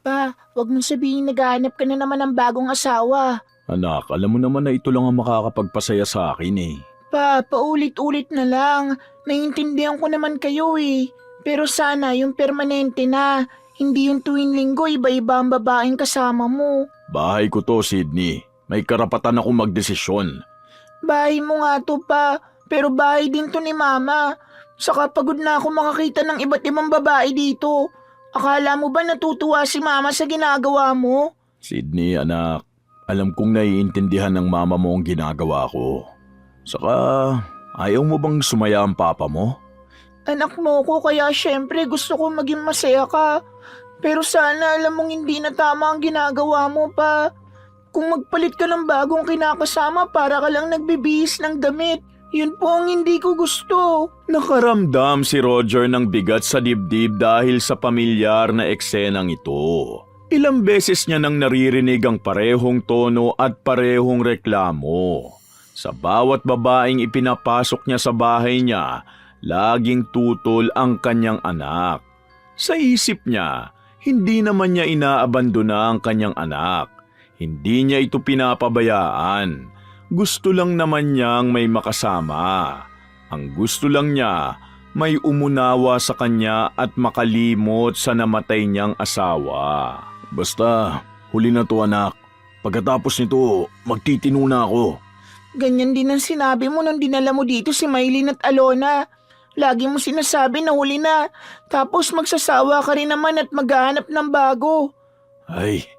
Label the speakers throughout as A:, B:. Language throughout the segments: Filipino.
A: Pa, wag mong sabihin naghahanap ka na naman ng bagong asawa.
B: Anak, alam mo naman na ito lang ang makakapagpasaya sa akin eh.
A: Pa, paulit-ulit na lang. Naiintindihan ko naman kayo eh. Pero sana yung permanente na. Hindi yung tuwing linggo iba-iba ang babaeng kasama mo.
B: Bahay ko to, Sydney. May karapatan ako magdesisyon.
A: Bahay mo nga to pa. Pero bahay din to ni Mama. Saka pagod na ako makakita ng iba't ibang babae dito. Akala mo ba natutuwa si Mama sa ginagawa mo?
B: Sydney, anak, alam kong naiintindihan ng mama mo ang ginagawa ko. Saka, ayaw mo bang sumaya ang papa mo?
A: Anak mo ko kaya syempre gusto ko maging masaya ka. Pero sana alam mong hindi na tama ang ginagawa mo pa. Kung magpalit ka ng bagong kinakasama para ka lang nagbibihis ng damit. Yun po ang hindi ko gusto.
B: Nakaramdam si Roger ng bigat sa dibdib dahil sa pamilyar na eksenang ito. Ilang beses niya nang naririnig ang parehong tono at parehong reklamo. Sa bawat babaeng ipinapasok niya sa bahay niya, laging tutol ang kanyang anak. Sa isip niya, hindi naman niya inaabandona ang kanyang anak. Hindi niya ito pinapabayaan. Gusto lang naman niyang may makasama. Ang gusto lang niya, may umunawa sa kanya at makalimot sa namatay niyang asawa. Basta, huli na to anak. Pagkatapos nito, magtitino na ako.
A: Ganyan din ang sinabi mo nung dinala mo dito si Maylin at Alona. Lagi mo sinasabi na huli na. Tapos magsasawa ka rin naman at maghahanap ng bago.
B: Ay,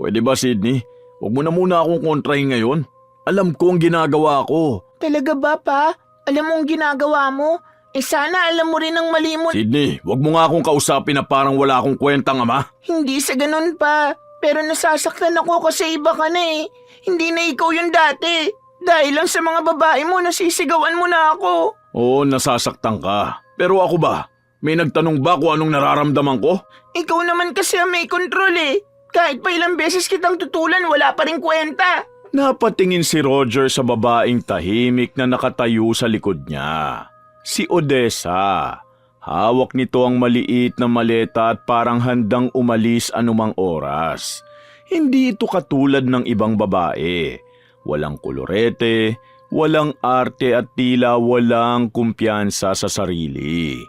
B: pwede ba Sydney? Huwag mo na muna akong kontrahin ngayon. Alam ko ang ginagawa ko.
A: Talaga ba pa? Alam mo ang ginagawa mo? Sana alam mo rin ang mali mo.
B: Sydney, huwag mo nga akong kausapin na parang wala akong kwentang ama.
A: Hindi sa ganun pa. Pero nasasaktan ako kasi iba ka na eh. Hindi na ikaw yung dati. Dahil lang sa mga babae mo, nasisigawan mo na ako.
B: Oo, nasasaktan ka. Pero ako ba? May nagtanong ba kung anong nararamdaman ko?
A: Ikaw naman kasi ang may kontrol eh. Kahit pa ilang beses kitang tutulan, wala pa rin kwenta.
B: Napatingin si Roger sa babaeng tahimik na nakatayo sa likod niya. Si Odessa. Hawak nito ang maliit na maleta at parang handang umalis anumang oras. Hindi ito katulad ng ibang babae. Walang kolorete, walang arte at tila walang kumpiyansa sa sarili.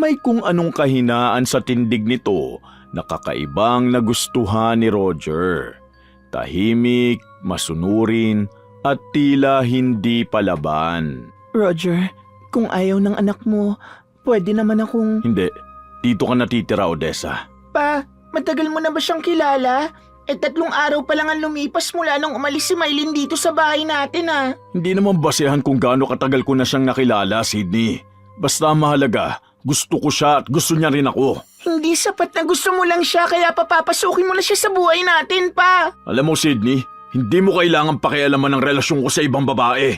B: May kung anong kahinaan sa tindig nito na kakaibang nagustuhan ni Roger. Tahimik, masunurin at tila hindi palaban.
A: Roger, kung ayaw ng anak mo, pwede naman akong...
B: Hindi, dito ka natitira, Odessa.
A: Pa, matagal mo na ba siyang kilala? 3 araw pa lang ang lumipas mula nung umalis si Maylin dito sa bahay natin ah.
B: Hindi naman basehan kung gaano katagal ko na siyang nakilala, Sydney. Basta mahalaga, gusto ko siya at gusto niya rin ako.
A: Hindi sapat na gusto mo lang siya kaya papapasukin mo na siya sa buhay natin pa.
B: Alam mo, Sydney, hindi mo kailangan pakialaman ng relasyon ko sa ibang babae.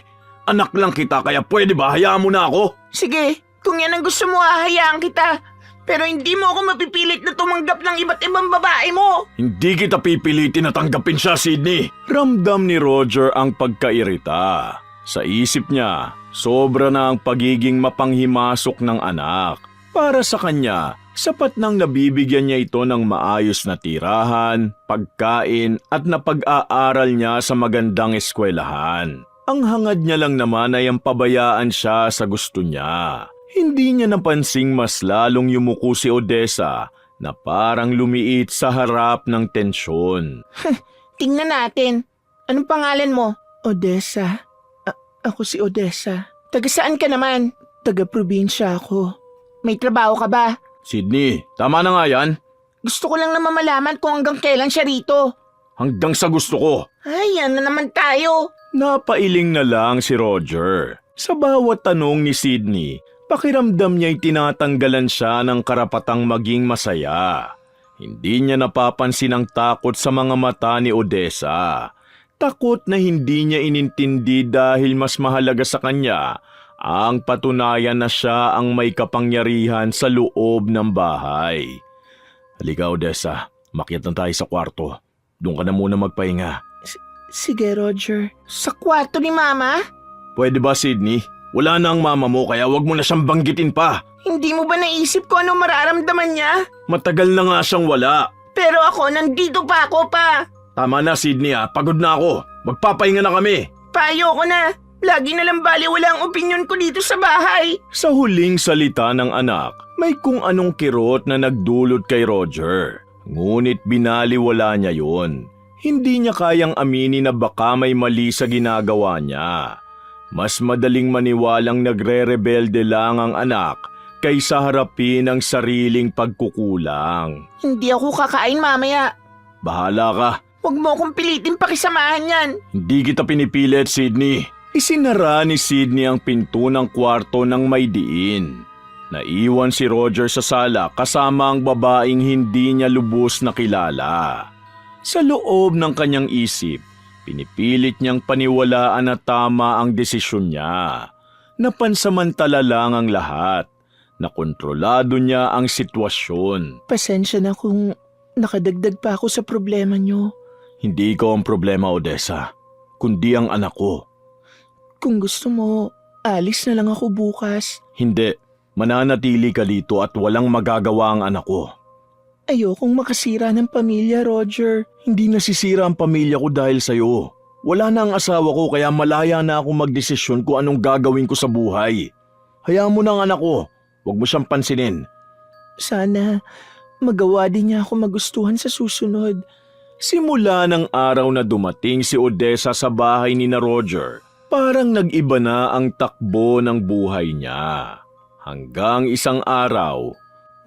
B: Anak lang kita kaya pwede ba hayaan mo na ako?
A: Sige, kung yan ang gusto mo hahayaan kita. Pero hindi mo ako mapipilit na tumanggap ng iba't ibang babae mo.
B: Hindi kita pipilitin na tanggapin siya, Sydney. Ramdam ni Roger ang pagkairita. Sa isip niya, sobra na ang pagiging mapanghimasok ng anak. Para sa kanya, sapat nang nabibigyan niya ito ng maayos na tirahan, pagkain at napag-aaral niya sa magandang eskwelahan. Ang hangad niya lang naman ay ang pabayaan siya sa gusto niya. Hindi niya napansing mas lalong yumuko si Odessa na parang lumiit sa harap ng tensyon.
A: Tingnan natin. Anong pangalan mo? Odessa. Ako si Odessa. Taga saan ka naman? Taga-probinsya ako. May trabaho ka ba?
B: Sydney, tama na nga yan.
A: Gusto ko lang naman malaman kung hanggang kailan siya rito.
B: Hanggang sa gusto ko.
A: Ay, yan na naman tayo.
B: Napailing na lang si Roger. Sa bawat tanong ni Sydney, pakiramdam niya'y tinatanggalan siya ng karapatang maging masaya. Hindi niya napapansin ang takot sa mga mata ni Odessa. Takot na hindi niya inintindi dahil mas mahalaga sa kanya ang patunayan na siya ang may kapangyarihan sa loob ng bahay. Halika, Odessa, makyat na tayo sa kwarto. Doon ka na muna magpahinga.
A: Sige, Roger. Sa kwarto ni Mama?
B: Pwede ba, Sydney? Wala na ang mama mo kaya wag mo na siyang banggitin pa.
A: Hindi mo ba naisip ko ano mararamdaman niya?
B: Matagal na nga siyang wala.
A: Pero ako, nandito pa ako pa.
B: Tama na, Sydney pagod na ako. Magpapahinga na kami.
A: Payo ko na. Lagi na lang baliwala ang opinyon ko dito sa bahay.
B: Sa huling salita ng anak, may kung anong kirot na nagdulot kay Roger. Ngunit binaliwala niya yon. Hindi niya kayang aminin na baka may mali sa ginagawa niya. Mas madaling maniwalang nagre-rebelde lang ang anak kaysa harapin ang sariling pagkukulang.
A: Hindi ako kakain mamaya.
B: Bahala ka.
A: Huwag mo akong pilitin pakisamahan yan.
B: Hindi kita pinipilit, Sydney. Isinara ni Sydney ang pinto ng kwarto ng may diin. Naiwan si Roger sa sala kasama ang babaeng hindi niya lubos na kilala. Sa loob ng kanyang isip, pinipilit niyang paniwalaan na tama ang desisyon niya. Napansamantala lang ang lahat. Nakontrolado niya ang sitwasyon.
A: Pasensya na kung nakadagdag pa ako sa problema niyo.
B: Hindi ikaw ang problema, Odessa, kundi ang anak ko.
A: Kung gusto mo, alis na lang ako bukas.
B: Hindi, mananatili ka dito at walang magagawa ang anak ko.
A: Ayokong makasira ng pamilya, Roger.
B: Hindi nasisira ang pamilya ko dahil sa'yo. Wala na ang asawa ko kaya malaya na akong magdesisyon kung anong gagawin ko sa buhay. Hayaan mo na ang anak ko, huwag mo siyang pansinin.
A: Sana magawa din niya ako magustuhan sa susunod.
B: Simula ng araw na dumating si Odessa sa bahay ni na Roger, parang nag-iba na ang takbo ng buhay niya. Hanggang isang araw,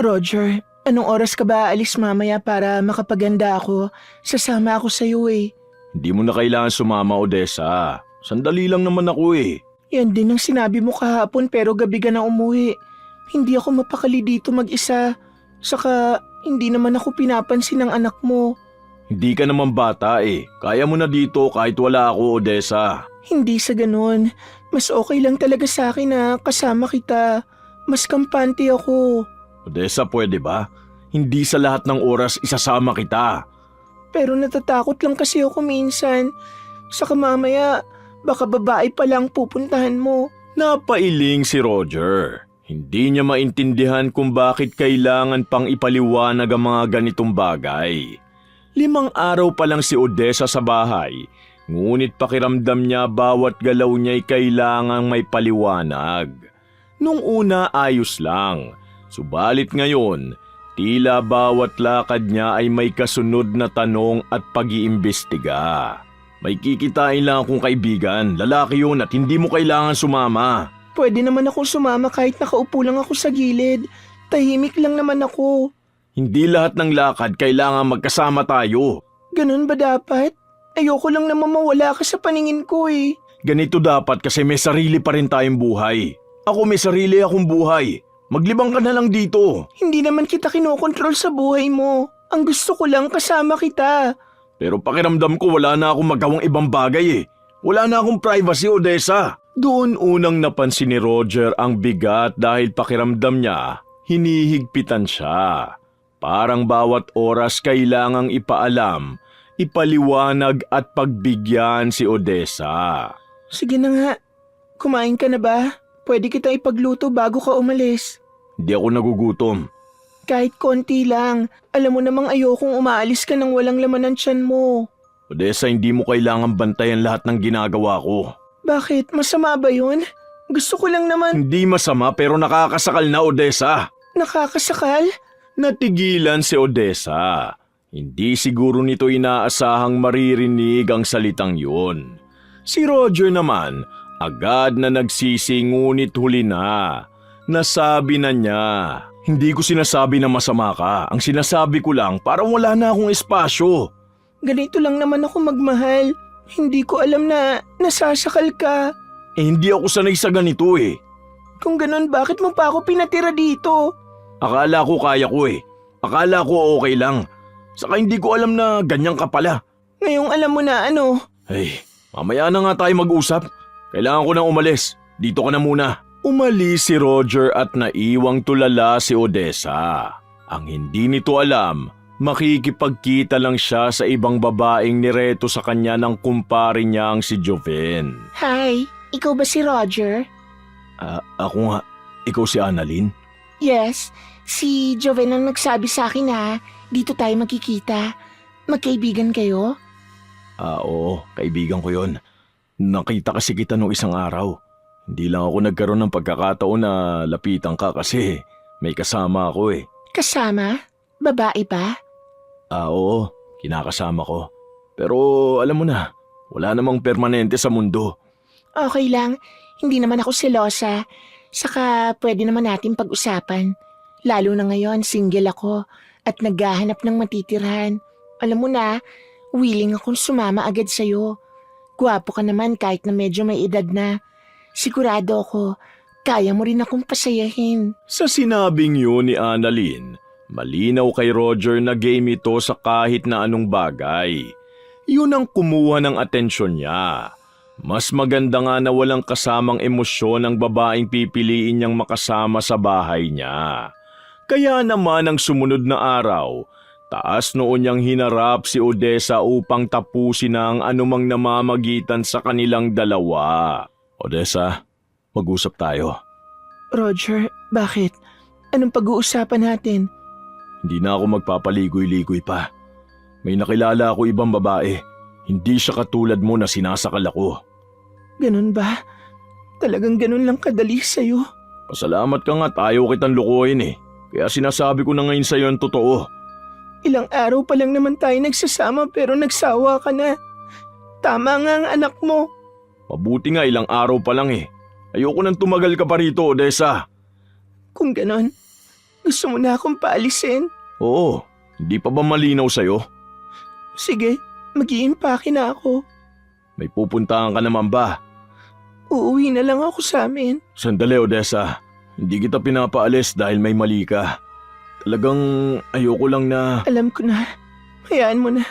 A: Roger, anong oras ka ba aalis mamaya para makapaganda ako? Sasama ako sa iyo eh.
B: hindi mo na kailangan sumama, Odessa. Sandali lang naman ako eh.
A: Yan din ang sinabi mo kahapon pero gabi ka na umuwi. Hindi ako mapakali dito mag-isa. Saka hindi naman ako pinapansin ng anak mo.
B: Hindi ka naman bata eh. Kaya mo na dito kahit wala ako, Odessa.
A: Hindi sa ganun. Mas okay lang talaga sa akin na kasama kita. Mas kampante ako.
B: Odessa, pwede ba? Hindi sa lahat ng oras isasama kita.
A: Pero natatakot lang kasi ako minsan. Saka mamaya, baka babae pa lang pupuntahan mo.
B: Napailing si Roger. Hindi niya maintindihan kung bakit kailangan pang ipaliwanag ang mga ganitong bagay. 5 araw pa lang si Odessa sa bahay, ngunit pakiramdam niya bawat galaw niya'y kailangang may paliwanag. Nung una ayos lang, subalit ngayon, tila bawat lakad niya ay may kasunod na tanong at pag-iimbestiga. May kikitain lang akong kaibigan, lalaki yun at hindi mo kailangan sumama.
A: Pwede naman ako sumama kahit nakaupo lang ako sa gilid. Tahimik lang naman ako.
B: Hindi lahat ng lakad kailangan magkasama tayo.
A: Ganun ba dapat? Ayoko lang naman mawala ka sa paningin ko eh.
B: Ganito dapat kasi may sarili pa rin tayong buhay. Ako may sarili akong buhay. Maglibang ka na lang dito.
A: Hindi naman kita kinokontrol sa buhay mo. Ang gusto ko lang kasama kita.
B: Pero pakiramdam ko wala na akong magawang ibang bagay eh. Wala na akong privacy, Odessa. Doon unang napansin ni Roger ang bigat dahil pakiramdam niya, hinihigpitan siya. Parang bawat oras kailangang ipaalam, ipaliwanag at pagbigyan si Odessa.
A: Sige na nga. Kumain ka na ba? Pwede kita ipagluto bago ka umalis.
B: Hindi ako nagugutom.
A: Kahit konti lang. Alam mo namang ayokong umaalis ka nang walang laman ng tiyan mo.
B: Odessa, hindi mo kailangang bantayan lahat ng ginagawa ko.
A: Bakit? Masama ba yun? Gusto ko lang naman.
B: Hindi masama pero nakakasakal na, Odessa.
A: Nakakasakal?
B: Natigilan si Odessa. Hindi siguro nito inaasahang maririnig ang salitang yun. Si Roger naman, agad na nagsisi ngunit huli na. Nasabi na niya, hindi ko sinasabi na masama ka. Ang sinasabi ko lang parang wala na akong espasyo.
A: Ganito lang naman ako magmahal. Hindi ko alam na nasasakal ka.
B: Hindi ako sanay sa ganito eh.
A: Kung ganun, bakit mo pa ako pinatira dito?
B: Akala ko kaya ko eh. Akala ko okay lang. Saka hindi ko alam na ganyan ka pala.
A: Ngayong alam mo na ano.
B: Ay, mamaya na nga tayo mag-usap. Kailangan ko nang umalis. Dito ka na muna. Umalis si Roger at naiwang tulala si Odessa. Ang hindi nito alam, makikipagkita lang siya sa ibang babaeng nireto sa kanya ng kumpare niyang si Joven.
A: Hi, ikaw ba si Roger?
B: Ako nga. Ikaw si Annalyn?
A: Yes, si Joven ang nagsabi sa akin na dito tayo magkikita. Magkaibigan kayo?
B: Oo, kaibigan ko yon. Nakita kasi kita nung isang araw. Hindi lang ako nagkaroon ng pagkakataon na lapitan ka kasi may kasama ako eh.
A: Kasama? Babae ba?
B: Oo, kinakasama ko. Pero alam mo na, wala namang permanente sa mundo.
A: Okay lang. Hindi naman ako selosa. Saka pwede naman natin pag-usapan. Lalo na ngayon, single ako at naghahanap ng matitirhan. Alam mo na, willing akong sumama agad sa'yo. Gwapo ka naman kahit na medyo may edad na. Sigurado ako, kaya mo rin akong pasayahin.
B: Sa sinabing yun ni Annalyn, malinaw kay Roger na game ito sa kahit na anong bagay. Yun ang kumuha ng atensyon niya. Mas maganda nga na walang kasamang emosyon ang babaeng pipiliin niyang makasama sa bahay niya. Kaya naman ang sumunod na araw, taas noon niyang hinarap si Odessa upang tapusin ang anumang namamagitan sa kanilang dalawa. Odessa, mag-usap tayo.
A: Roger, bakit? Anong pag-uusapan natin?
B: Hindi na ako magpapaligoy-ligoy pa. May nakilala ako ibang babae. Hindi siya katulad mo na sinasakal ako.
A: Ganun ba? Talagang ganun lang kadali sa'yo?
B: Pasalamat ka nga at ayaw kitang lukuhin eh. Kaya sinasabi ko na ngayon sa'yo ang totoo.
A: Ilang araw pa lang naman tayo nagsasama pero nagsawa ka na. Tama nga ang anak mo.
B: Mabuti nga ilang araw pa lang eh. Ayoko nang tumagal ka pa rito, Odessa.
A: Kung ganon, gusto mo na akong paalisin?
B: Oo, hindi pa ba malinaw sa'yo?
A: Sige, mag-iimpake na ako.
B: May pupuntahan ka naman ba?
A: Uuwi na lang ako sa amin.
B: Sandali, Odessa. Hindi kita pinapaalis dahil may mali ka. Talagang ayoko lang na...
A: Alam ko na. Hayaan mo na.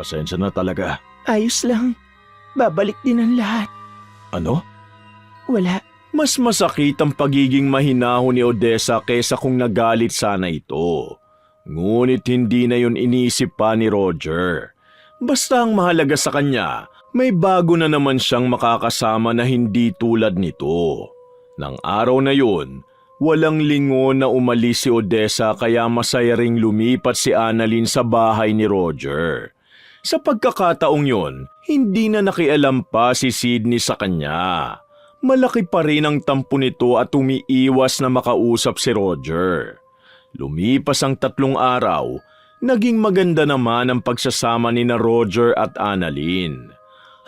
B: Pasensya na talaga.
A: Ayos lang. Babalik din ang lahat.
B: Ano?
A: Wala.
B: Mas masakit ang pagiging mahinahon ni Odessa kaysa kung nagalit sana ito. Ngunit hindi na yun inisip pa ni Roger. Basta ang mahalaga sa kanya, may bago na naman siyang makakasama na hindi tulad nito. Nang araw na yun, walang lingon na umalis si Odessa kaya masaya ring lumipat si Annalyn sa bahay ni Roger. Sa pagkakataong yun, hindi na nakialam pa si Sydney sa kanya. Malaki pa rin ang tampo nito at umiiwas na makausap si Roger. Lumipas ang 3 araw, naging maganda naman ang pagsasama ni na Roger at Annalyn.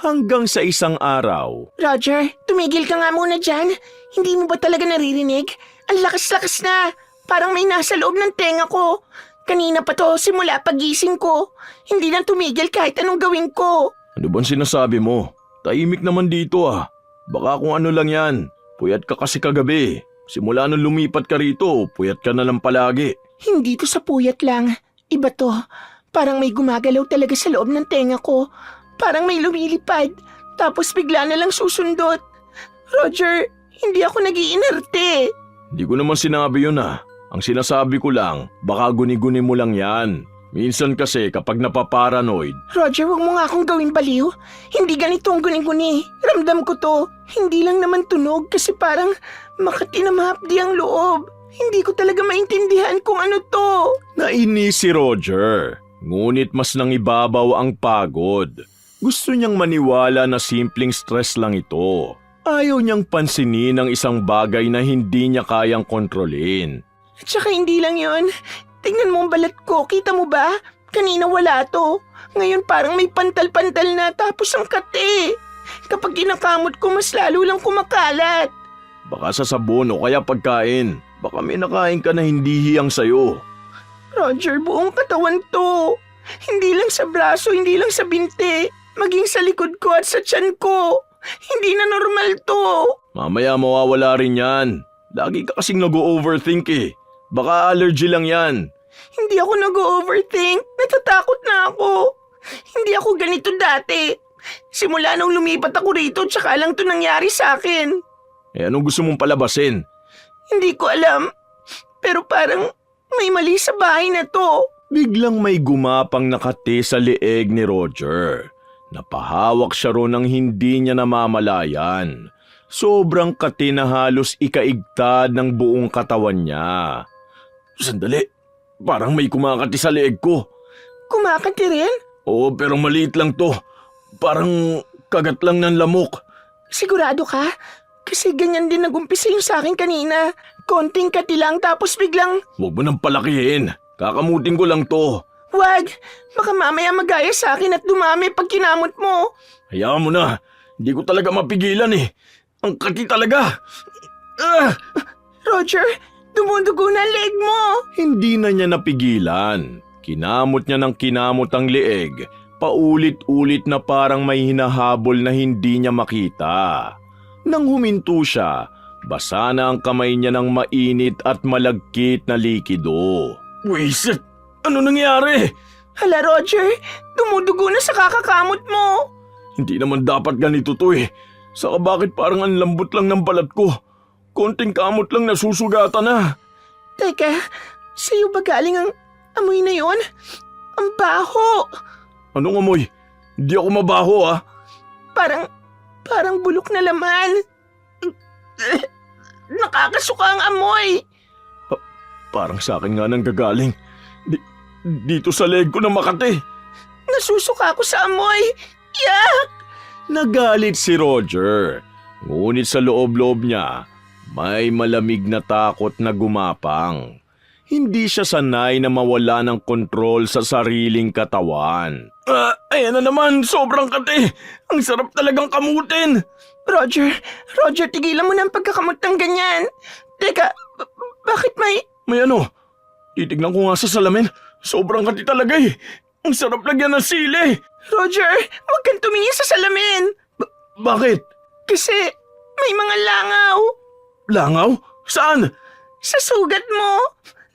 B: Hanggang sa isang araw,
A: Roger, tumigil ka nga muna dyan. Hindi mo ba talaga naririnig? Ang lakas-lakas na. Parang may nasa loob ng tenga ko. Kanina pa to, simula pagising ko. Hindi na tumigil kahit anong gawin ko.
B: ano bang sinasabi mo? Tahimik naman dito ah. Baka kung ano lang yan. Puyat ka kasi kagabi. Simula nung lumipat ka rito, puyat ka na lang palagi.
A: Hindi to sa puyat lang. Iba to. Parang may gumagalaw talaga sa loob ng tenga ko. Parang may lumilipad. Tapos bigla na lang susundot. Roger, hindi ako nag-iinarte.
B: Hindi ko naman sinabi yun ah. Ang sinasabi ko lang, baka guni-guni mo lang yan. Minsan kasi kapag napaparanoid,
A: Roger, huwag mo nga akong gawin baliw. Hindi ganito ang guni-guni. Ramdam ko to. Hindi lang naman tunog kasi parang makati na mahapdi ang loob. Hindi ko talaga maintindihan kung ano to.
B: nainis si Roger. Ngunit mas nangibabaw ang pagod. Gusto niyang maniwala na simpleng stress lang ito. Ayaw niyang pansinin ang isang bagay na hindi niya kayang kontrolin.
A: At saka hindi lang yon. Tingnan mo ang balat ko. Kita mo ba? Kanina wala to. Ngayon parang may pantal-pantal na tapos ang kate. Kapag kinakamot ko mas lalo lang kumakalat.
B: Baka sa sabon o kaya pagkain. Baka may nakain ka na hindi hiyang sayo.
A: Roger, buong katawan to. Hindi lang sa braso, hindi lang sa binti. Maging sa likod ko at sa tiyan ko. Hindi na normal to.
B: Mamaya mawawala rin yan. Lagi ka kasing nag-overthink eh. Baka allergy lang yan.
A: Hindi ako nag-overthink. Natatakot na ako. Hindi ako ganito dati. Simula nung lumipat ako rito, tsaka lang to nangyari sa akin.
B: Eh anong gusto mong palabasin?
A: Hindi ko alam. Pero parang may mali sa bahay na to.
B: Biglang may gumapang nakati sa leeg ni Roger. Napahawak siya ron ng hindi niya namamalayan. Sobrang kati na halos ikaigtad ng buong katawan niya. Sandali, Parang may kumakati sa leeg ko.
A: Kumakati rin?
B: Oo, pero maliit lang to. Parang kagat lang ng lamok.
A: Sigurado ka? Kasi ganyan din nagumpisa yung sa akin kanina. Konting kati lang tapos biglang...
B: Huwag mo nang palakihin. Kakamutin ko lang to.
A: Wag! Baka mamaya magaya sa akin at dumami pag kinamot mo.
B: Hayaan mo na. Hindi ko talaga mapigilan eh. Ang kati talaga.
A: Roger, dumudugo na ang leeg mo.
B: Hindi na niya napigilan. Kinamot niya ng kinamot ang leeg. Paulit-ulit na parang may hinahabol na hindi niya makita. Nang huminto siya, basa na ang kamay niya ng mainit at malagkit na likido. Wisit! Ano nangyari?
A: Hala Roger, dumudugo na sa kakakamot mo.
B: Hindi naman dapat ganito to eh. Saka bakit parang ang lambot lang ng balat ko? Konting kamot lang nasusugatan na.
A: Teka, sa'yo ba galing ang amoy na yon? Ang baho.
B: Anong amoy? Hindi ako mabaho ah.
A: Parang bulok na laman. Nakakasuka ang amoy.
B: Parang sa akin nga nang gagaling. Dito sa leg ko na Makati.
A: Nasusuka ako sa amoy. Yak!
B: Nagalit si Roger. Ngunit sa loob-loob niya, may malamig na takot na gumapang. Hindi siya sanay na mawala ng kontrol sa sariling katawan. Ayan na naman, sobrang kati. Ang sarap talagang kamutin.
A: Roger, tigilan mo na ang pagkakamot ng ganyan. Teka, bakit may...
B: May ano? Titignan ko nga sa salamin. Sobrang kati talaga eh. Ang sarap lagyan ng sili.
A: Roger, huwag kang tumingin sa salamin.
B: Bakit?
A: Kasi may mga langaw.
B: Langaw? Saan?
A: Sa sugat mo.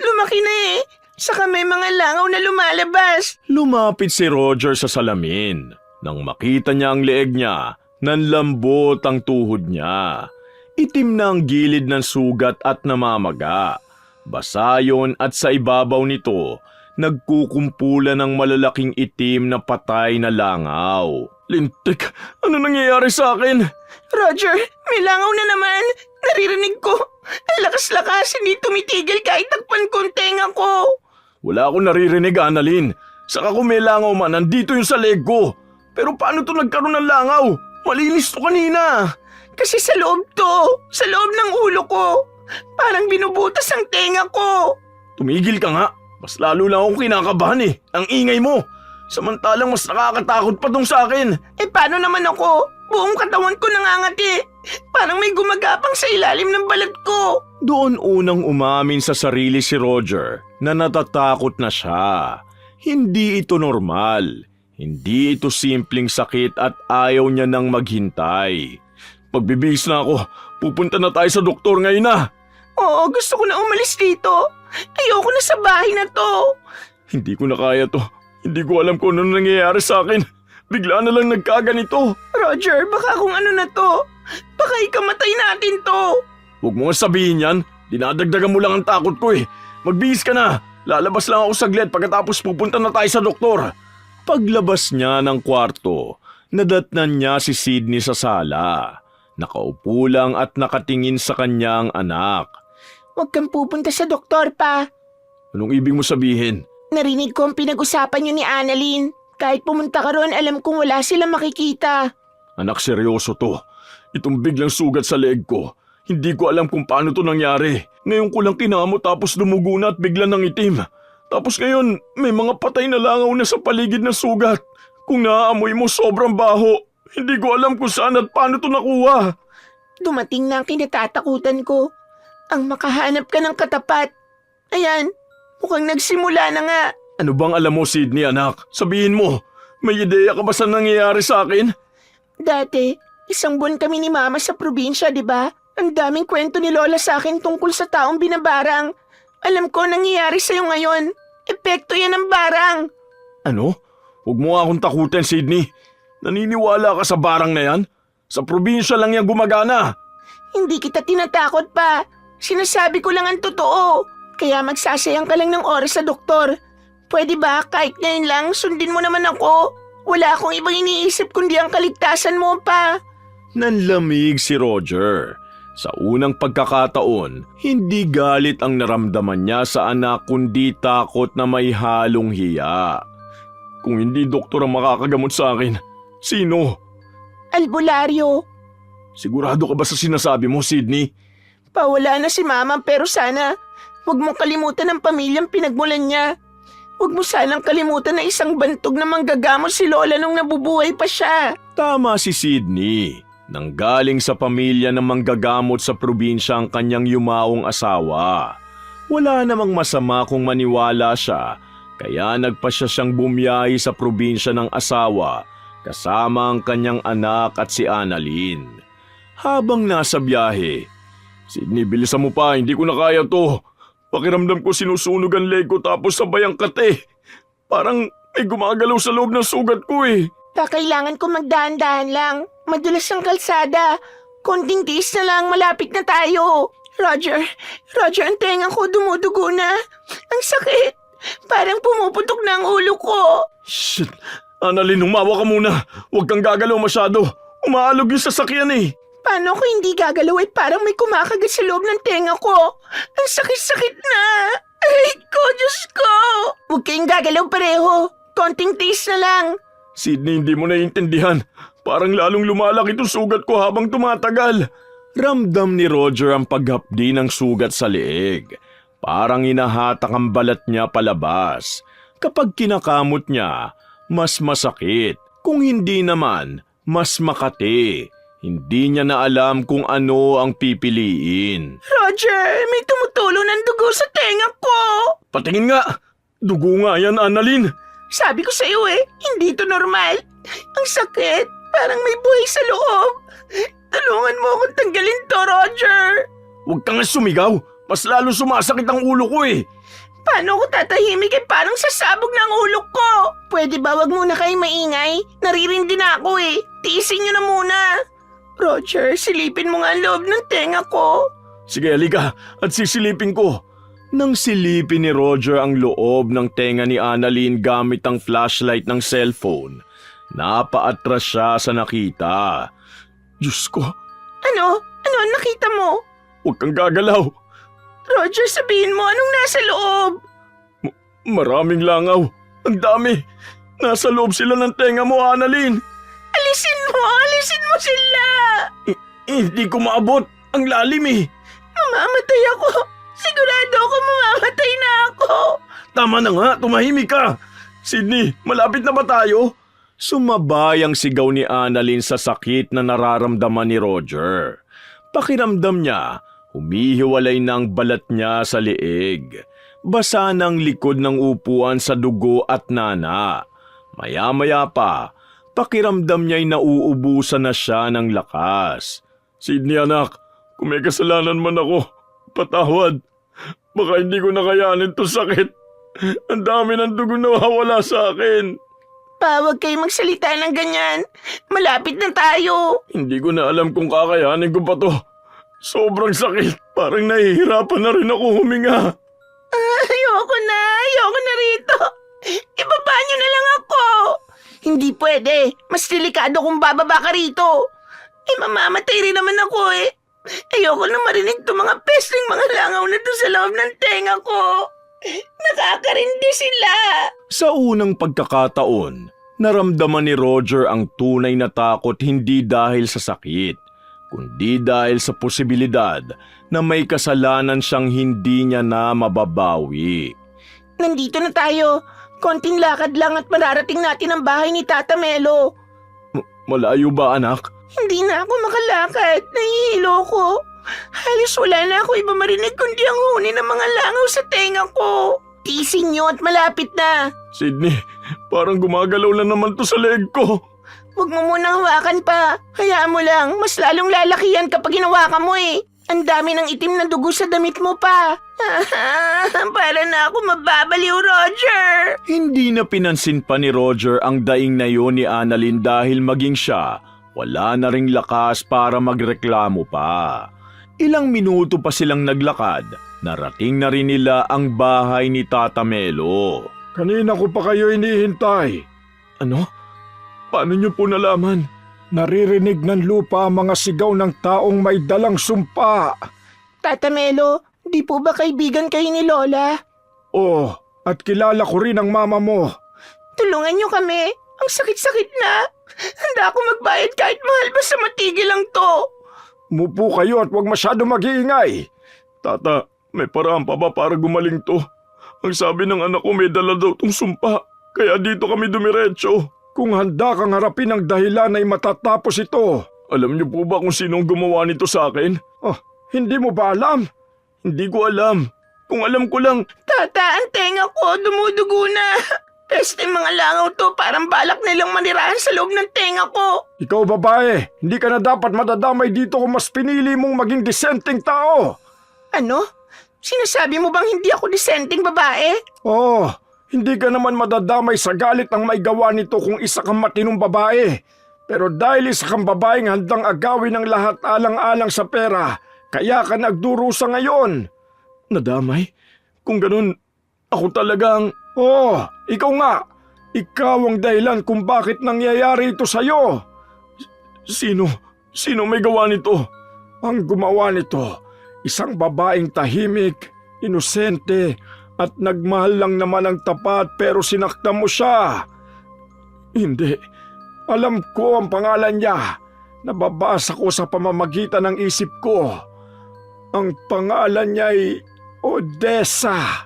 A: Lumaki na eh. Saka may mga langaw na lumalabas.
B: Lumapit si Roger sa salamin. Nang makita niya ang leeg niya, nanlambot ang tuhod niya. Itim na ang gilid ng sugat at namamaga. Basa yun at sa ibabaw nito, nagkukumpulan ng malalaking itim na patay na langaw. Lintik, ano nangyayari sa akin?
A: Roger, may langaw na naman. Naririnig ko. Ang lakas-lakas, hindi tumitigil kahit takpan ko ang tenga ko.
B: Wala akong naririnig, Annalyn. Saka kung may langaw man, nandito yung sa leg ko. Pero paano to nagkaroon ng langaw? Malinis to kanina.
A: Kasi sa loob to. Sa loob ng ulo ko. Parang binubutas ang tenga ko.
B: Tumigil ka nga. Mas lalo lang akong kinakabahan eh. Ang ingay mo. Samantalang mas nakakatakot pa tong sa akin.
A: Eh paano naman ako? Buong katawan ko nangangati. Parang may gumagapang sa ilalim ng balat ko.
B: Doon unang umamin sa sarili si Roger na natatakot na siya. Hindi ito normal. Hindi ito simpleng sakit at ayaw niya nang maghintay. Pagbibihis na ako. Pupunta na tayo sa doktor ngayon na.
A: Oo, gusto ko na umalis dito. Ayoko na sa bahay na to.
B: Hindi ko na kaya to. Hindi ko alam kung ano nangyayari sa akin. Bigla na lang nagkaganito.
A: Roger, baka kung ano na to. Baka ikamatay natin to.
B: Huwag mo nga sabihin yan. Dinadagdagan mo lang ang takot ko eh. Magbihis ka na. Lalabas lang ako saglit pagkatapos pupunta na tayo sa doktor. Paglabas niya ng kwarto, nadatnan niya si Sydney sa sala. Nakaupo lang at nakatingin sa kanyang anak.
A: Huwag kang pupunta sa doktor pa.
B: Anong ibig mo sabihin?
A: Narinig ko ang pinag-usapan niyo ni Annalyn. Kahit pumunta ka roon, alam kong wala silang makikita.
B: Anak, seryoso to. Itong biglang sugat sa leeg ko. Hindi ko alam kung paano to nangyari. Ngayon ko lang kinamot tapos dumugo na at bigla nang itim. Tapos ngayon, may mga patay na langaw na sa paligid ng sugat. Kung naaamoy mo, sobrang baho. Hindi ko alam kung saan at paano to nakuha.
A: Dumating na ang kinatatakutan ko. Ang makahanap ka ng katapat. Ayan, mukhang nagsimula na nga.
B: Ano bang alam mo, Sydney, anak? Sabihin mo, may ideya ka ba sa nangyayari sa akin?
A: Dati, isang buwan kami ni Mama sa probinsya, di ba? Ang daming kwento ni Lola sa akin tungkol sa taong binabarang. Alam ko nangyayari sa'yo ngayon. Epekto yan ng barang.
B: Ano? Huwag mo nga akong takutin, Sydney. Naniniwala ka sa barang na yan? Sa probinsya lang yan gumagana.
A: Hindi kita tinatakot pa. Sinasabi ko lang ang totoo. Kaya magsasayang ka lang ng oras sa doktor. Pwede ba kahit ngayon lang sundin mo naman ako? Wala akong ibang iniisip kundi ang kaligtasan mo pa.
B: Nanlamig si Roger. Sa unang pagkakataon, hindi galit ang naramdaman niya sa anak kundi takot na may halong hiya. Kung hindi doktor ang makakagamot sa akin, sino?
A: Albularyo,
B: Sigurado ka ba sa sinasabi mo, Sydney?
A: pawala na si Mama pero sana huwag mong kalimutan ang pamilyang pinagmulan niya. Huwag mo sanang kalimutan na isang bantog na manggagamot si Lola nung nabubuhay pa siya.
B: Tama si Sydney. Nanggaling sa pamilya ng manggagamot sa probinsya ang kanyang yumaong asawa. Wala namang masama kung maniwala siya, kaya nagpasya siyang bumiyahe sa probinsya ng asawa kasama ang kanyang anak at si Annalyn. Habang nasa biyahe, Sydney, bilisan mo pa, hindi ko na kaya to. Pakiramdam ko sinusunog ang leg ko tapos sabay ang kate. Parang may gumagalaw sa loob ng sugat ko eh.
A: Kailangan ko magdahan-dahan lang. Madulas ang kalsada. Konting tiis na lang, malapit na tayo. Roger, ang tenga ko dumudugo na. Ang sakit. Parang pumuputok na ang ulo ko.
B: Shit! Annalyn, humawa ka muna. Huwag kang gagalaw masyado. Umaalog yung sasakyan eh.
A: Paano ko hindi gagalaw ay parang may kumakagat sa loob ng tenga ko? Ang sakit-sakit na. Ay ko, Diyos ko. Huwag kayong gagalaw pareho. Konting tiis na lang.
B: Sydney, hindi mo naiintindihan. Parang lalong lumalaki itong sugat ko habang tumatagal. Ramdam ni Roger ang paghapdi ng sugat sa leeg. Parang inahatak ang balat niya palabas. Kapag kinakamot niya, mas masakit. Kung hindi naman, mas makati. Hindi niya na alam kung ano ang pipiliin.
A: Roger, may tumutulo ng dugo sa tenga ko.
B: Patingin nga! Dugo nga yan, Annalyn!
A: Sabi ko sa iyo hindi ito normal. Ang sakit, parang may buhay sa loob. Tulungan mo akong tanggalin to, Roger.
B: Huwag ka nga sumigaw! Mas lalo sumasakit ang ulo ko eh!
A: Paano ako tatahimik parang sasabog na ang ulo ko? Pwede ba wag muna kayo maingay? Naririndi na ako Tiisin niyo na muna. Roger, silipin mo nga ang loob ng tenga ko.
B: Sige, halika at sisilipin ko. Nang silipin ni Roger ang loob ng tenga ni Annalyn gamit ang flashlight ng cellphone, napaatras siya sa nakita. Diyos ko!
A: Ano? Ano ang nakita mo?
B: Huwag kang gagalaw!
A: Roger, sabihin mo anong nasa loob.
B: Maraming langaw. Ang dami. Nasa loob sila ng tenga mo, Annalyn.
A: Alisin mo sila.
B: Hindi ko maabot. Ang lalim eh.
A: Mamamatay ako. Sigurado ako mamamatay na ako.
B: Tama na nga, tumahimik ka. Sydney, malapit na ba tayo? Sumabay ang sigaw ni Annalyn sa sakit na nararamdaman ni Roger. Pakiramdam niya, humihiwalay na ang balat niya sa leeg. Basa ng likod ng upuan sa dugo at nana. Maya-maya pa, pakiramdam niya'y nauubusan na siya ng lakas. Sydney anak, kung may kasalanan man ako, patawad. Baka hindi ko nakayanin to sakit. Ang dami ng dugo na nawawala sa akin.
A: Pa, huwag kayo magsalita ng ganyan. Malapit na tayo.
B: Hindi ko na alam kung kakayanin ko pa to. Sobrang sakit. Parang nahihirapan na rin ako huminga.
A: Ayoko na rito. Ibaba niyo na lang ako. Hindi pwede. Mas delikado kung bababa ka rito. Mamamatay rin naman ako Ayoko na marinig itong mga pesting mga langaw na to sa loob ng tenga ko. Nakakarindi sila.
B: Sa unang pagkakataon, naramdaman ni Roger ang tunay na takot hindi dahil sa sakit, kundi dahil sa posibilidad na may kasalanan siyang hindi niya na mababawi.
A: Nandito na tayo. Konting lakad lang at mararating natin ang bahay ni Tata Melo.
B: Malayo ba anak?
A: Hindi na ako makalakad. Nahihilo ko. Halos wala na ako iba marinig kundi ang huni ng mga langaw sa tenga ko. Tiisin niyo at malapit na.
B: Sydney, parang gumagalaw lang naman to sa leg ko.
A: Huwag mo munang hawakan pa. Hayaan mo lang. Mas lalong lalaki yan kapag hinawakan mo Ang dami ng itim na dugo sa damit mo pa. Para na ako mababaliw, Roger.
B: Hindi na pinansin pa ni Roger ang daing na yun ni Annalyn dahil maging siya, wala na ring lakas para magreklamo pa. Ilang minuto pa silang naglakad, narating na rin nila ang bahay ni Tata Melo. Kanina ko pa kayo inihintay. Ano? Paano niyo po nalaman?
C: Naririnig ng lupa ang mga sigaw ng taong may dalang sumpa.
A: Tata Melo, di po ba kaibigan kayo ni Lola?
C: Oh, at kilala ko rin ang mama mo.
A: Tulungan niyo kami. Ang sakit-sakit na. Handa ako magbayad kahit mahal basta matigil lang to.
C: Mupo kayo at huwag masyado mag-iingay.
B: Tata, may paraan pa ba para gumaling to? Ang sabi ng anak ko may dala daw tong sumpa, kaya dito kami dumiretso.
C: Kung handa kang harapin ang dahilan ay matatapos ito.
B: Alam niyo po ba kung sino ang gumawa nito sa akin?
C: Oh, hindi mo ba alam?
B: Hindi ko alam. Kung alam ko lang,
A: Tata, ang tenga ko dumudugo na. Peste mga langaw to, parang balak nilang manirahan sa loob ng tenga ko.
C: Ikaw babae, hindi ka na dapat madadamay dito kung mas pinili mong maging disenteng tao.
A: Ano? Sinasabi mo bang hindi ako disenteng babae?
C: Oh, hindi ka naman madadamay sa galit ng may gawa nito kung isa kang matinong babae. Pero dahil isa kang babaeng handang agawin ang lahat alang-alang sa pera, kaya ka nagdurusa ngayon.
B: nadamay? Kung ganun, ako talagang...
C: Oh, ikaw nga. Ikaw ang dahilan kung bakit nangyayari ito sa'yo.
B: Sino? Sino may gawa nito?
C: Ang gumawa nito, isang babaeng tahimik, inosente, at nagmahal lang naman ng tapat pero sinaktan mo siya. Hindi. Alam ko ang pangalan niya. Nababasa ko sa pamamagitan ng isip ko. Ang pangalan niya ay Odessa.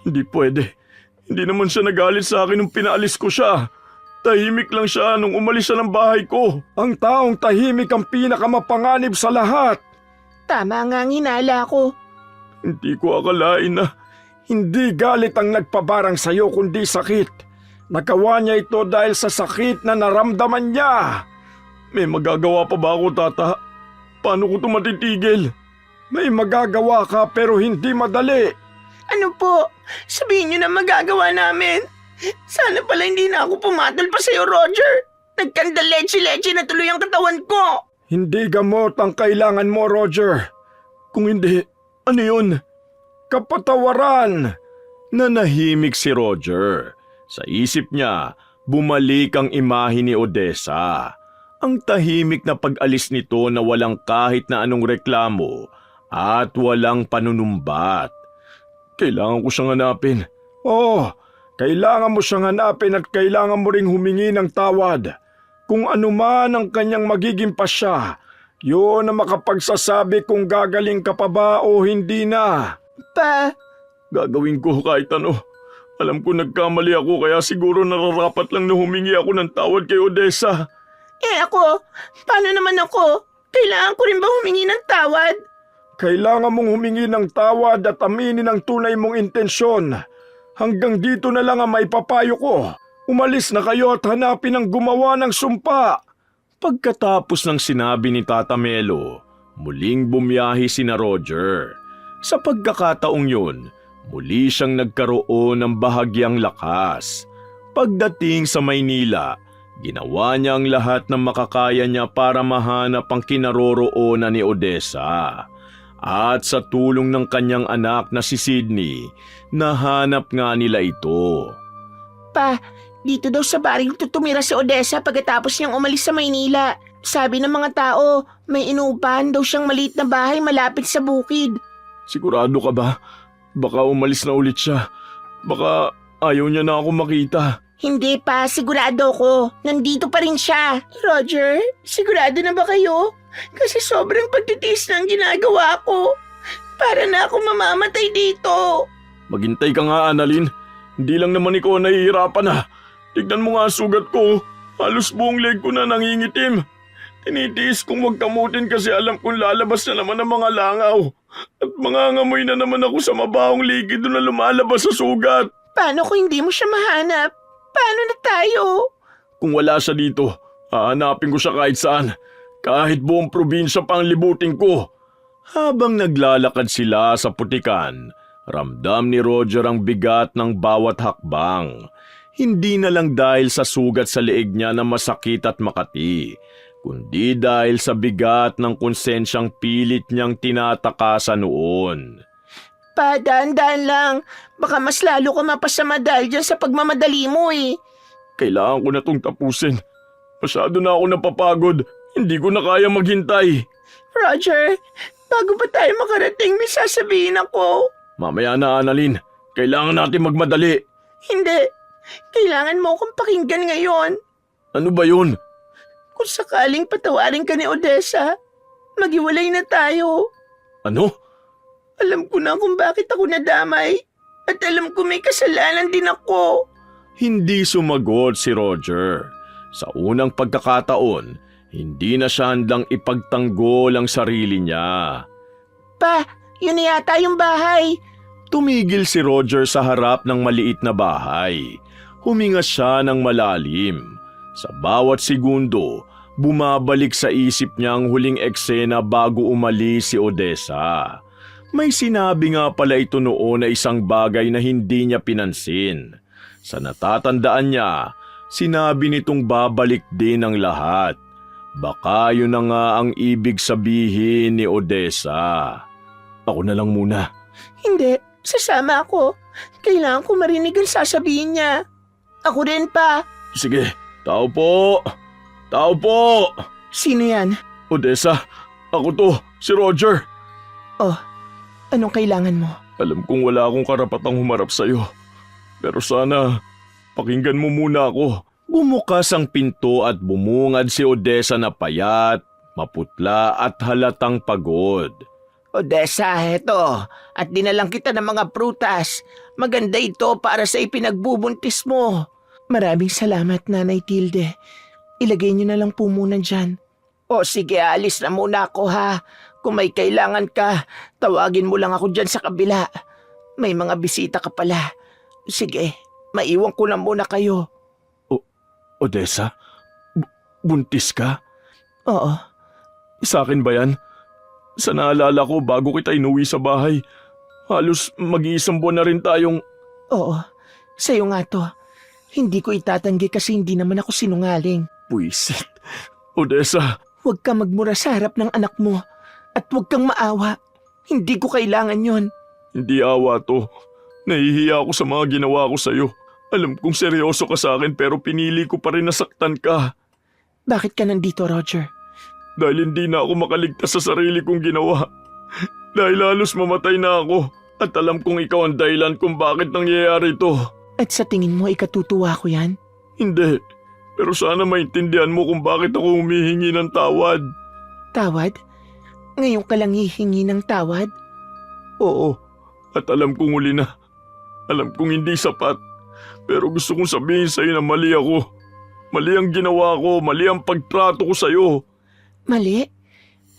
B: Hindi pwede. Hindi naman siya nagalit sa akin nung pinaalis ko siya. Tahimik lang siya nung umalis siya ng bahay ko.
C: Ang taong tahimik ang pinakamapanganib sa lahat.
A: Tama nga ang hinala ko.
B: Hindi ko akalain na...
C: Hindi galit ang nagpabarang sa'yo kundi sakit. Nagawa niya ito dahil sa sakit na naramdaman niya.
B: May magagawa pa ba ako, Tata? Paano ko ito matitigil?
C: May magagawa ka pero hindi madali.
A: Ano po? Sabihin niyo na magagawa namin. Sana pala hindi na ako pumatol pa sa'yo, Roger. Nagkandaleche-leche na tuloy ang katawan ko.
C: Hindi gamot ang kailangan mo, Roger.
B: Kung hindi, ano yun?
C: Kapatawaran.
B: Nanahimik si Roger. Sa isip niya, bumalik ang imahe ni Odessa. Ang tahimik na pag-alis nito na walang kahit na anong reklamo at walang panunumbat. Kailangan ko siyang hanapin.
C: Oh, kailangan mo siyang hanapin at kailangan mo ring humingi ng tawad. Kung ano man ang kanyang magiging pasya, yun ang makapagsasabi kung gagaling ka pa ba o hindi na.
A: Pa,
B: Gagawin ko kahit ano. Alam ko nagkamali ako kaya siguro nararapat lang na humingi ako ng tawad kay Odessa.
A: ako? Paano naman ako? Kailangan ko rin ba humingi ng tawad?
C: Kailangan mong humingi ng tawad at aminin ang tunay mong intensyon. Hanggang dito na lang ang maipapayo ko. Umalis na kayo at hanapin ang gumawa ng sumpa.
B: Pagkatapos ng sinabi ni Tata Melo, muling bumiyahe sina Roger. Sa pagkakataong yun, muli siyang nagkaroon ng bahagyang lakas. Pagdating sa Maynila, ginawa niya ang lahat ng makakaya niya para mahanap ang kinaroroonan ni Odessa. At sa tulong ng kanyang anak na si Sydney, nahanap nga nila ito.
A: Pa, dito daw sa baring tumira si Odessa pagkatapos niyang umalis sa Maynila. Sabi ng mga tao, may inuupahan daw siyang maliit na bahay malapit sa bukid.
B: Sigurado ka ba? Baka umalis na ulit siya. Baka ayaw niya na ako makita.
A: Hindi pa, sigurado ko. Nandito pa rin siya. Roger, sigurado na ba kayo? Kasi sobrang pagtitiis na ang ginagawa ko. Para na ako mamamatay dito.
B: Maghintay ka nga, Annalyn. Hindi lang naman ikaw nahihirapan na. Tignan mo nga ang sugat ko. Halos buong leg ko na nangingitim. Tinitiis kong magkamutin kasi alam kong lalabas na naman ang mga langaw. At mangangamoy na naman ako sa mabahong likido na lumalabas sa sugat.
A: Paano kung hindi mo siya mahanap? Paano na tayo?
B: Kung wala siya dito, hahanapin ko siya kahit saan. Kahit buong probinsya pa ang libutin ko. Habang naglalakad sila sa putikan, ramdam ni Roger ang bigat ng bawat hakbang. Hindi na lang dahil sa sugat sa leeg niya na masakit at makati, kundi dahil sa bigat ng konsensyang pilit niyang tinatakasan noon.
A: Pa, daan-daan lang. Baka mas lalo ka mapasama dahil dyan sa pagmamadali mo eh.
B: Kailangan ko na itong tapusin.
C: Masyado na ako napapagod. Hindi ko na kaya maghintay.
A: Roger, bago pa tayo makarating, may sasabihin ako.
C: Mamaya na, Annalyn. Kailangan natin magmadali.
A: Hindi. Kailangan mo akong pakinggan ngayon.
C: Ano ba yun?
A: Kung sakaling patawarin ka ni Odessa, maghiwalay na tayo.
C: Ano?
A: Alam ko na kung bakit ako nadamay. At alam ko may kasalanan din ako.
B: Hindi sumagot si Roger. Sa unang pagkakataon, hindi na siya handang ipagtanggol ang sarili niya.
A: Pa, yun na yata yung bahay.
B: Tumigil si Roger sa harap ng maliit na bahay. Huminga siya ng malalim. Sa bawat segundo, bumabalik sa isip niya ang huling eksena bago umalis si Odessa. May sinabi nga pala ito noon na isang bagay na hindi niya pinansin. Sa natatandaan niya, sinabi nitong babalik din ang lahat. Baka yun na nga ang ibig sabihin ni Odessa. Ako na lang muna.
A: Hindi, sasama ako. Kailangan ko marinig ang sasabihin niya. Ako rin pa.
B: Sige, tao po! Tao po!
A: Sino yan?
B: Odessa, ako to, si Roger.
A: Oh, anong kailangan mo?
C: Alam kong wala akong karapatang humarap sa'yo. Pero sana, pakinggan mo muna ako.
B: Bumukas ang pinto at bumungad si Odessa na payat, maputla at halatang pagod.
A: Odessa, heto. At dinalang kita ng mga prutas. Maganda ito para sa ipinagbubuntis mo. Maraming salamat, Nanay Tilde. Ilagay niyo na lang po muna dyan. O sige, alis na muna ako ha. Kung may kailangan ka, tawagin mo lang ako dyan sa kabila. May mga bisita ka pala. Sige, maiwan ko lang muna kayo.
C: Odessa, buntis ka?
A: Oo.
C: Sa akin ba yan? Sa naalala ko bago kita inuwi sa bahay, halos mag-iisang buwan na rin tayong...
A: Oo, sa'yo nga to. Hindi ko itatanggi kasi hindi naman ako sinungaling.
C: Puisit. Odessa,
A: Huwag kang magmura sa harap ng anak mo at huwag kang maawa. Hindi ko kailangan yon.
C: hindi awa to. Nahihiya ako sa mga ginawa ko sa'yo. Alam kong seryoso ka sa akin pero pinili ko pa rin nasaktan ka.
A: Bakit ka nandito, Roger?
C: Dahil hindi na ako makaligtas sa sarili kong ginawa. Dahil halos mamatay na ako. At alam kong ikaw ang dahilan kung bakit nangyayari ito.
A: At sa tingin mo ikatutuwa ko yan?
C: Hindi. Pero sana maintindihan mo kung bakit ako humihingi ng tawad.
A: Tawad? Ngayon ka lang hihingi ng tawad?
C: Oo. At alam kong huli na. Alam kong hindi sapat. Pero gusto kong sabihin sa'yo na mali ako. Mali ang ginawa ko. Mali ang pagtrato ko sa'yo.
A: Mali?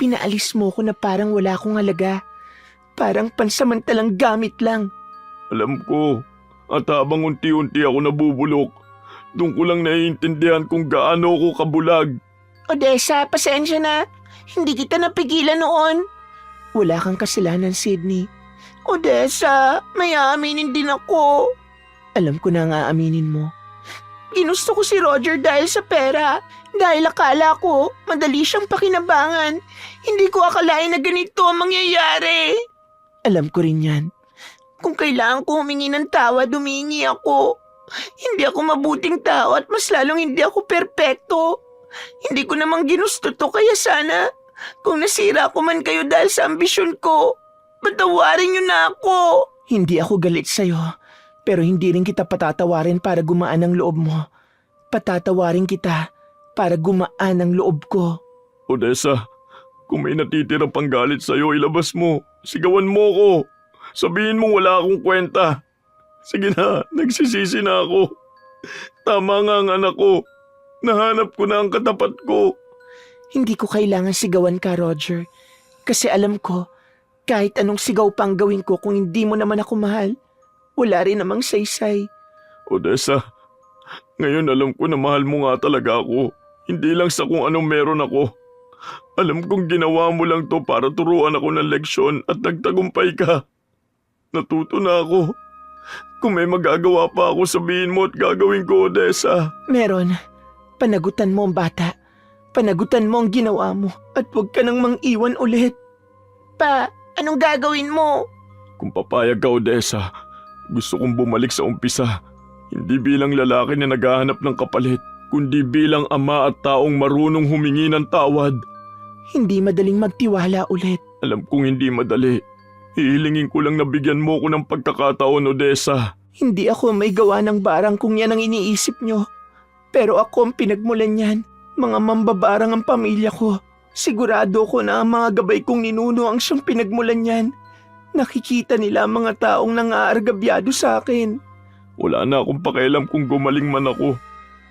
A: Pinaalis mo ko na parang wala akong halaga. Parang pansamantalang gamit lang.
C: Alam ko. At habang unti-unti ako nabubulok, doon ko lang naiintindihan kung gaano ako kabulag.
A: Odessa, pasensya na. Hindi kita napigilan noon. Wala kang kasalanan, Sydney. Odessa, may aaminin din ako. Alam ko na nga aaminin mo. Ginusto ko si Roger dahil sa pera. Dahil akala ko, madali siyang pakinabangan. Hindi ko akalain na ganito ang mangyayari. Alam ko rin yan. Kung kailangan ko humingi ng tawad, humingi ako. Hindi ako mabuting tao at mas lalong hindi ako perpekto. Hindi ko namang ginusto to kaya sana kung nasira ko man kayo dahil sa ambisyon ko, patawarin niyo na ako. Hindi ako galit sa'yo, pero hindi rin kita patatawarin para gumaan ang loob mo. Patatawarin kita para gumaan ang loob ko.
C: Odessa, kung may natitira pang galit sa'yo, ilabas mo. Sigawan mo ko. Sabihin mong wala akong kwenta. Sige na, nagsisisi na ako. Tama nga ang anak ko. Nahanap ko na ang katapat ko.
A: Hindi ko kailangan sigawan ka, Roger. Kasi alam ko, kahit anong sigaw pang gawin ko kung hindi mo naman ako mahal, wala rin namang saysay.
C: Odessa, ngayon alam ko na mahal mo nga talaga ako. Hindi lang sa kung anong meron ako. Alam kong ginawa mo lang to para turuan ako ng leksyon at nagtagumpay ka. Natuto na ako. Kung may magagawa pa ako, sabihin mo at gagawin ko, Odessa.
A: Meron. Panagutan mo ang bata. Panagutan mo ang ginawa mo. At huwag ka nang mang-iwan ulit. Pa, anong gagawin mo?
C: Kung papayag ka, Odessa, gusto kong bumalik sa umpisa. Hindi bilang lalaki na naghahanap ng kapalit, kundi bilang ama at taong marunong humingi ng tawad.
A: Hindi madaling magtiwala ulit.
C: Alam kong hindi madali. Hihilingin ko lang na bigyan mo ko ng pagkakataon, Odessa.
A: Hindi ako may gawa ng barang kung yan ang iniisip nyo. Pero ako ang pinagmulan yan. Mga mambabarang ang pamilya ko. Sigurado ko na ang mga gabay kong ninuno ang siyang pinagmulan yan. Nakikita nila ang mga taong nangaargabyado sa akin.
C: Wala na akong pakialam kung gumaling man ako.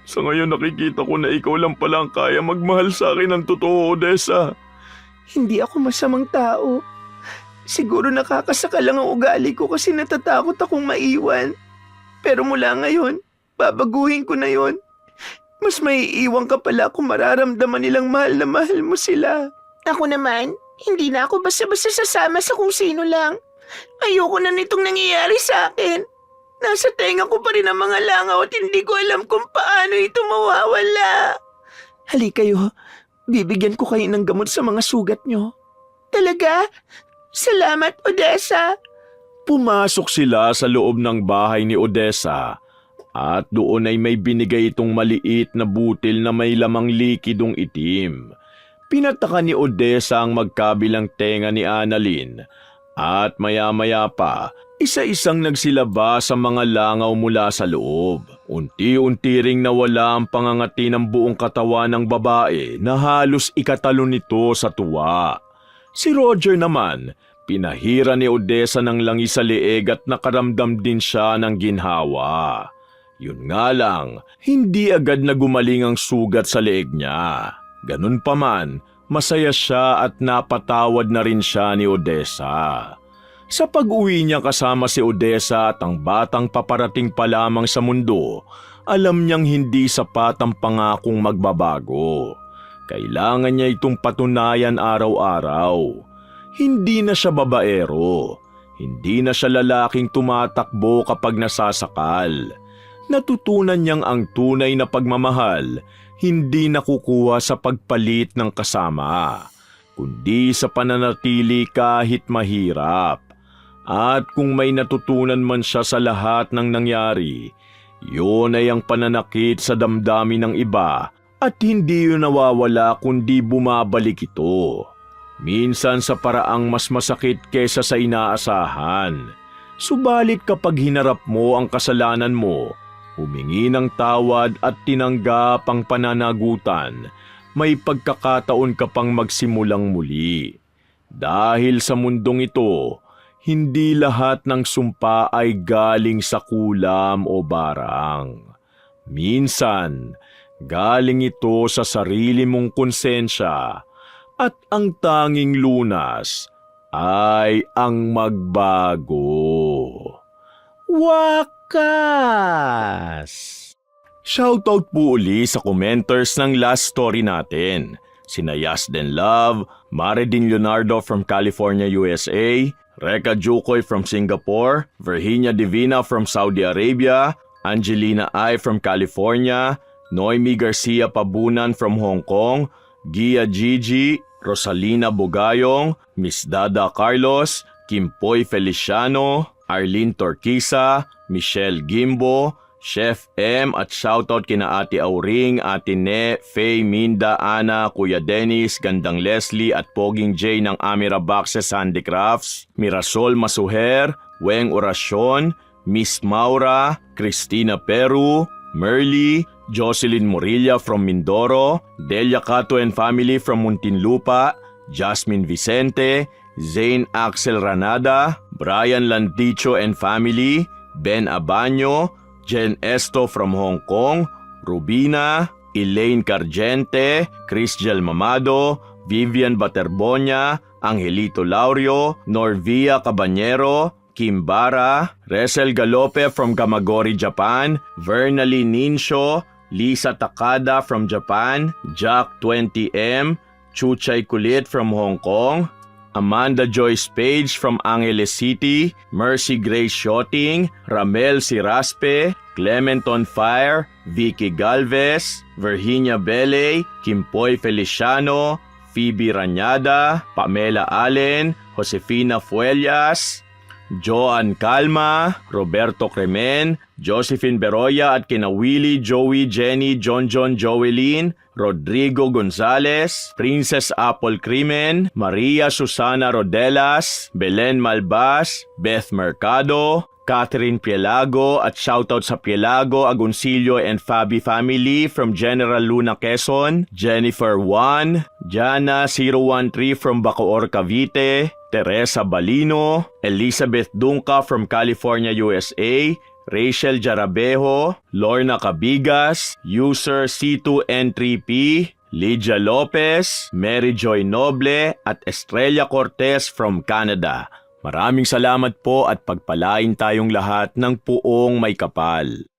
C: Sa ngayon nakikita ko na ikaw lang pala ang kaya magmahal sa akin ng totoo, Odessa.
A: Hindi ako masamang tao. Siguro nakakasaka lang ang ugali ko kasi natatakot akong maiwan. Pero mula ngayon, babaguhin ko na yon. Mas maiiwan ka pala kung mararamdaman nilang mahal na mahal mo sila. Ako naman, hindi na ako basta-basta sasama sa kung sino lang. Ayoko na nitong nangyayari sa akin. Nasa tenga ko pa rin ang mga langaw at hindi ko alam kung paano ito mawawala. Halika kayo, bibigyan ko kayo ng gamot sa mga sugat nyo. Talaga? Salamat, Odessa.
B: Pumasok sila sa loob ng bahay ni Odessa at doon ay may binigay itong maliit na butil na may lamang likidong itim. Pinataka ni Odessa ang magkabilang tenga ni Annalyn at maya-maya pa, isa-isang nagsilaba sa mga langaw mula sa loob. Unti-unti ring nawala ang pangangati ng buong katawan ng babae na halos ikatalo nito sa tuwa. Si Roger naman, pinahira ni Odessa ng langis sa leeg at nakaramdam din siya ng ginhawa. Yun nga lang, hindi agad na gumaling ang sugat sa leeg niya. Ganun pa man, masaya siya at napatawad na rin siya ni Odessa. Sa pag-uwi niya kasama si Odessa at ang batang paparating pa lamang sa mundo, alam niyang hindi sapat ang pangakong magbabago. Kailangan niya itong patunayan araw-araw. Hindi na siya babaero. Hindi na siya lalaking tumatakbo kapag nasasakal. Natutunan niyang ang tunay na pagmamahal hindi nakukuha sa pagpalit ng kasama, kundi sa pananatili kahit mahirap. At kung may natutunan man siya sa lahat ng nangyari, yun ay ang pananakit sa damdamin ng iba at hindi yun nawawala kundi bumabalik ito. Minsan sa paraang mas masakit kesa sa inaasahan. Subalit kapag hinarap mo ang kasalanan mo, humingi ng tawad at tinanggap ang pananagutan, may pagkakataon ka pang magsimulang muli. Dahil sa mundong ito, hindi lahat ng sumpa ay galing sa kulam o barang. Minsan, galing ito sa sarili mong konsensya at ang tanging lunas ay ang magbago. Wakas! Shoutout po uli sa commenters ng last story natin. Sina Yasden Love, Maredin Leonardo from California, USA, Reka Jukoy from Singapore, Virginia Divina from Saudi Arabia, Angelina I from California, Noemi Garcia Pabunan from Hong Kong, Gia Gigi, Rosalina Bugayong, Miss Dada Carlos, Kimpoy Feliciano, Arlene Torquisa, Michelle Gimbo, Chef M at shoutout kina Ate Auring, Ate Ne, Faye, Minda, Ana, Kuya Dennis, Gandang Leslie at Poging J ng Amira Boxes Handicrafts, Mirasol Masuher, Weng Orasyon, Miss Maura, Christina Peru, Merly, Jocelyn Morilla from Mindoro, Delia Cato and family from Muntinlupa, Jasmine Vicente, Zane Axel Ranada, Brian Landicho and family, Ben Abanyo, Jen Esto from Hong Kong, Rubina, Elaine Cargente, Crisgel Mamado, Vivian Baterbonia, Angelito Laurio, Norvia Cabanyero, Kim Bara, Resel Galope from Gamagori, Japan, Vernally Ninsho, Lisa Takada from Japan, Jack 20M, Chuchay Kulit from Hong Kong, Amanda Joyce Page from Angeles City, Mercy Grace Shotting, Ramel Siraspe, Clement on Fire, Vicky Galvez, Virginia Bele, Kimpoy Feliciano, Phoebe Ranyada, Pamela Allen, Josefina Fuellas, Joan Calma, Roberto Cremen, Josephine Beroya at kina Willie, Joey, Jenny, John, Joelyn, Rodrigo Gonzales, Princess Apple Crimen, Maria Susana Rodelas, Belen Malbas, Beth Mercado, Catherine Pielago at shoutout sa Pielago, Agoncillo and Fabi family from General Luna, Quezon, Jennifer 1, Jana 013 from Bacoor, Cavite, Teresa Balino, Elizabeth Dunca from California, USA, Rachel Jarabejo, Lorna Cabigas, user C2N3P, Lydia Lopez, Mary Joy Noble at Estrella Cortez from Canada. Maraming salamat po at pagpalain tayong lahat ng puong may kapal.